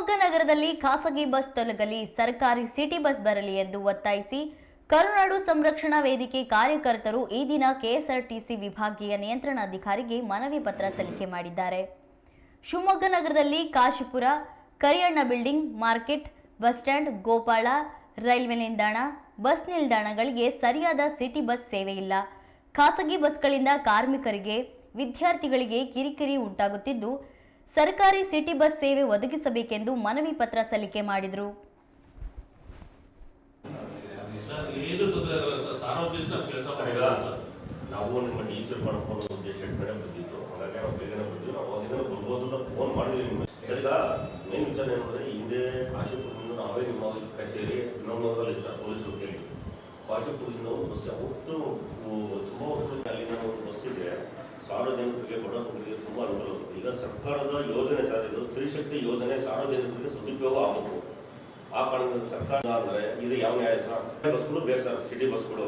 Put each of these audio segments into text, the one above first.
ಶಿವಮೊಗ್ಗ ನಗರದಲ್ಲಿ ಖಾಸಗಿ ಬಸ್ ತೊಲಗಲಿ, ಸರ್ಕಾರಿ ಸಿಟಿ ಬಸ್ ಬರಲಿ ಎಂದು ಒತ್ತಾಯಿಸಿ ಕರುನಾಡು ಸಂರಕ್ಷಣಾ ವೇದಿಕೆ ಕಾರ್ಯಕರ್ತರು ಈ ದಿನ ಕೆಎಸ್ಆರ್ಟಿಸಿ ವಿಭಾಗೀಯ ನಿಯಂತ್ರಣಾಧಿಕಾರಿಗೆ ಮನವಿ ಪತ್ರ ಸಲ್ಲಿಕೆ ಮಾಡಿದ್ದಾರೆ. ಶಿವಮೊಗ್ಗ ನಗರದಲ್ಲಿ Kashipura, Kariyanna building, market, bus stand, Gopala, railway ನಿಲ್ದಾಣ, ಬಸ್ ನಿಲ್ದಾಣಗಳಿಗೆ ಸರಿಯಾದ ಸಿಟಿ ಬಸ್ ಸೇವೆ ಇಲ್ಲ. ಖಾಸಗಿ ಬಸ್ಗಳಿಂದ ಕಾರ್ಮಿಕರಿಗೆ, ವಿದ್ಯಾರ್ಥಿಗಳಿಗೆ ಕಿರಿಕಿರಿ ಉಂಟಾಗುತ್ತಿದ್ದು, ಸರ್ಕಾರಿ ಸಿಟಿ ಬಸ್ ಸೇವೆ ಒದಗಿಸಬೇಕೆಂದು ಮನವಿ ಪತ್ರ ಸಲ್ಲಿಕೆ ಮಾಡಿದರು. ನಾವು ನಿಮ್ಮ ಡಿಸಿ ಮಾಡ್ಕೊಂಡು ಉದ್ದೇಶ ಕಡೆ ಬಂದಿದ್ದು, ಹಾಗಾಗಿ ನಾವು ಬೇಗನೆ ಬಂದಿದ್ದು. ನಾವು ಅವಾಗಿಂದ ಬರ್ಬೋದು ಅಂತ ಫೋನ್ ಮಾಡಿದ್ವಿ ನಿಮಗೆ. ಸರಿಗ ಮೇನ್ ವಿಚಾರ ಏನಂದ್ರೆ, ಹಿಂದೆ ಕಾಶಿಪುರದಿಂದ ನಾವೇ ನಿಮ್ಮ ಕಚೇರಿ ಇನ್ನೊಂದಲ್ಲಿ ಸರ್ ಪೊಲೀಸರು ಕೇಳಿ ಕಾಶಿಪುರದಿಂದ ಒಂದು ಬಸ್ ಅವತ್ತು ತುಂಬ ವರ್ಷದಿಂದ ಅಲ್ಲಿನ ಒಂದು ಬಸ್ ಇದೆ. ಸಾರ್ವಜನಿಕರಿಗೆ, ಬಡವರಿಗೆ ತುಂಬ ಅನುಕೂಲ ಆಗುತ್ತೆ. ಈಗ ಸರ್ಕಾರದ ಯೋಜನೆ ಸರ್, ಇದು ಸ್ತ್ರೀ ಶಕ್ತಿ ಯೋಜನೆ ಸಾರ್ವಜನಿಕರಿಗೆ ಸದುಪಯೋಗ ಆಗಬೇಕು. ಆ ಕಾರಣದಿಂದ ಸರ್ಕಾರ ಅಂದರೆ ಇದು ಯಾವ ನ್ಯಾಯ ಸರ್? ಬಸ್ಗಳು ಬೇಕು ಸರ್, ಸಿಟಿ ಬಸ್ಗಳು.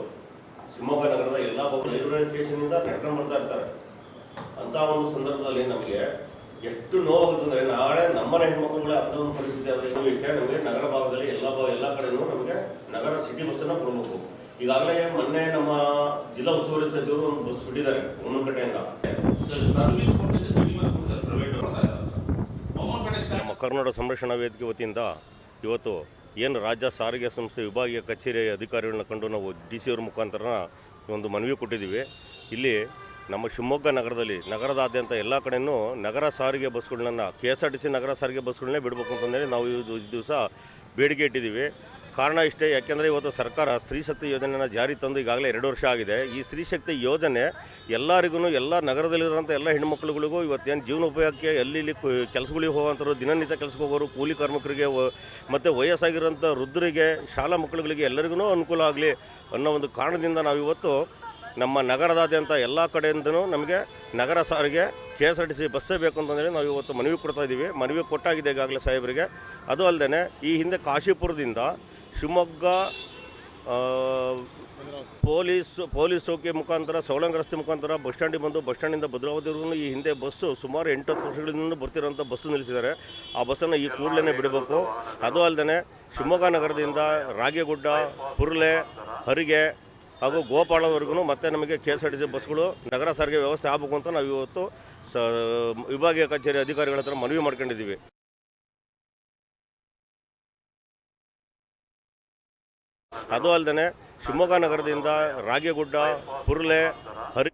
ಶಿವಮೊಗ್ಗ ನಗರದ ಎಲ್ಲ ರೈಲ್ವೆ ಸ್ಟೇಷನಿಂದ ನಡ್ಕೊಂಡು ಬರ್ತಾ ಇರ್ತಾರೆ. ಅಂತ ಒಂದು ಸಂದರ್ಭದಲ್ಲಿ ನಮಗೆ ಎಷ್ಟು ನೋವಾಗುತ್ತಂದರೆ, ನಾಳೆ ನಮ್ಮನೆ ಹೆಣ್ಮಕ್ಳುಗಳೇ ಅಂಥ ಒಂದು ಪರಿಸ್ಥಿತಿ ಆದರೆ ಇನ್ನೂ ಇಷ್ಟೇ. ನಮಗೆ ನಗರ ಭಾಗದಲ್ಲಿ ಎಲ್ಲ ಕಡೆಯೂ ನಮಗೆ ನಗರ ಸಿಟಿ ಬಸ್ಸನ್ನು ಕೊಡಬೇಕು. ಈಗಾಗಲೇ ಮೊನ್ನೆ ನಮ್ಮ ಜಿಲ್ಲಾ ಉಸ್ತುವಾರಿ ಸಚಿವರು ಒಂದು ಬಸ್ ಬಿಟ್ಟಿದ್ದಾರೆ ಒಂದೊಂದು ಕಡೆಯಿಂದ. ನಮ್ಮ ಕರ್ನಾಟಕ ಸಂರಕ್ಷಣಾ ವೇದಿಕೆ ವತಿಯಿಂದ ಇವತ್ತು ಏನು ರಾಜ್ಯ ಸಾರಿಗೆ ಸಂಸ್ಥೆ ವಿಭಾಗೀಯ ಕಚೇರಿ ಅಧಿಕಾರಿಗಳನ್ನ ಕಂಡು ನಾವು DC ಅವ್ರ ಮುಖಾಂತರ ಒಂದು ಮನವಿ ಕೊಟ್ಟಿದ್ದೀವಿ. ಇಲ್ಲಿ ನಮ್ಮ ಶಿವಮೊಗ್ಗ ನಗರದಲ್ಲಿ ನಗರದಾದ್ಯಂತ ಎಲ್ಲ ಕಡೆಯೂ ನಗರ ಸಾರಿಗೆ ಬಸ್ಗಳನ್ನ KSRTC ನಗರ ಸಾರಿಗೆ ಬಸ್ಗಳನ್ನೇ ಬಿಡಬೇಕು ಅಂತಂದೇಳಿ ನಾವು ಈ ದಿವಸ ಬೇಡಿಕೆ ಇಟ್ಟಿದ್ದೀವಿ. ಕಾರಣ ಇಷ್ಟೇ, ಯಾಕೆಂದರೆ ಇವತ್ತು ಸರ್ಕಾರ ಸ್ತ್ರೀ ಶಕ್ತಿ ಯೋಜನೆಯನ್ನು ಜಾರಿ ತಂದು ಈಗಾಗಲೇ 2 ವರ್ಷ ಆಗಿದೆ. ಈ ಸ್ತ್ರೀ ಶಕ್ತಿ ಯೋಜನೆ ಎಲ್ಲರಿಗೂ, ಎಲ್ಲ ನಗರದಲ್ಲಿರುವಂಥ ಎಲ್ಲ ಹೆಣ್ಮಕ್ಳುಗಳಿಗೂ ಇವತ್ತೇನು ಜೀವನೋಪಯೋಗಕ್ಕೆ ಇಲ್ಲಿ ಕೆಲಸಗಳಿಗೆ ಹೋಗುವಂಥವ್ರು, ದಿನನಿತ್ಯ ಕೆಲಸಕ್ಕೆ ಹೋಗೋರು, ಕೂಲಿ ಕಾರ್ಮಿಕರಿಗೆ ಮತ್ತು ವಯಸ್ಸಾಗಿರೋಂಥ ವೃದ್ಧರಿಗೆ, ಶಾಲಾ ಮಕ್ಕಳುಗಳಿಗೆ ಎಲ್ಲರಿಗೂ ಅನುಕೂಲ ಆಗಲಿ ಅನ್ನೋ ಒಂದು ಕಾರಣದಿಂದ ನಾವು ಇವತ್ತು ನಮ್ಮ ನಗರದಾದ್ಯಂತ ಎಲ್ಲ ಕಡೆಯಿಂದನೂ ನಮಗೆ ನಗರ ಸಾರಿಗೆ KSRTC ಬಸ್ಸೇ ಬೇಕು ಅಂತಂದೇಳಿ ನಾವು ಇವತ್ತು ಮನವಿ ಕೊಡ್ತಾ ಇದ್ದೀವಿ. ಮನವಿ ಕೊಟ್ಟಾಗಿದೆ ಈಗಾಗಲೇ ಸಾಹೇಬರಿಗೆ. ಅದು ಅಲ್ಲದೆ ಈ ಹಿಂದೆ ಕಾಶಿಪುರದಿಂದ ಶಿವಮೊಗ್ಗ ಪೊಲೀಸ್ ಚೌಕಿ ಮುಖಾಂತರ, ಸವಳಂಗ ರಸ್ತೆ ಮುಖಾಂತರ ಬಸ್ ಸ್ಟ್ಯಾಂಡಿಗೆ ಬಂದು ಬಸ್ ಸ್ಟ್ಯಾಂಡಿಂದ ಭದ್ರಾವತಿವರೆಗೂ ಈ ಹಿಂದೆ ಬಸ್ಸು ಸುಮಾರು 8-10 ವರ್ಷಗಳಿಂದ ಬರ್ತಿರೋಂಥ ಬಸ್ಸು ನಿಲ್ಲಿಸಿದ್ದಾರೆ. ಆ ಬಸ್ಸನ್ನು ಈ ಕೂಡಲೇ ಬಿಡಬೇಕು. ಅದು ಅಲ್ಲದೆ ಶಿವಮೊಗ್ಗ ನಗರದಿಂದ ರಾಗೇಗುಡ್ಡ, ಪುರ್ಲೆ, ಹರಿಗೆ ಹಾಗೂ ಗೋಪಾಳವರೆಗೂ ಮತ್ತೆ ನಮಗೆ KSRTC ಬಸ್ಗಳು ನಗರ ಸಾರಿಗೆ ವ್ಯವಸ್ಥೆ ಆಗಬೇಕು ಅಂತ ನಾವು ಇವತ್ತು ವಿಭಾಗೀಯ ಕಚೇರಿ ಅಧಿಕಾರಿಗಳ ಹತ್ರ ಮನವಿ ಮಾಡ್ಕೊಂಡಿದ್ದೀವಿ. ಅದು ಅಲ್ಲದೆ ಶಿವಮೊಗ್ಗ ನಗರದಿಂದ ರಾಗೇಗುಡ್ಡ, ಪುರ್ಲೆ, ಹರಿ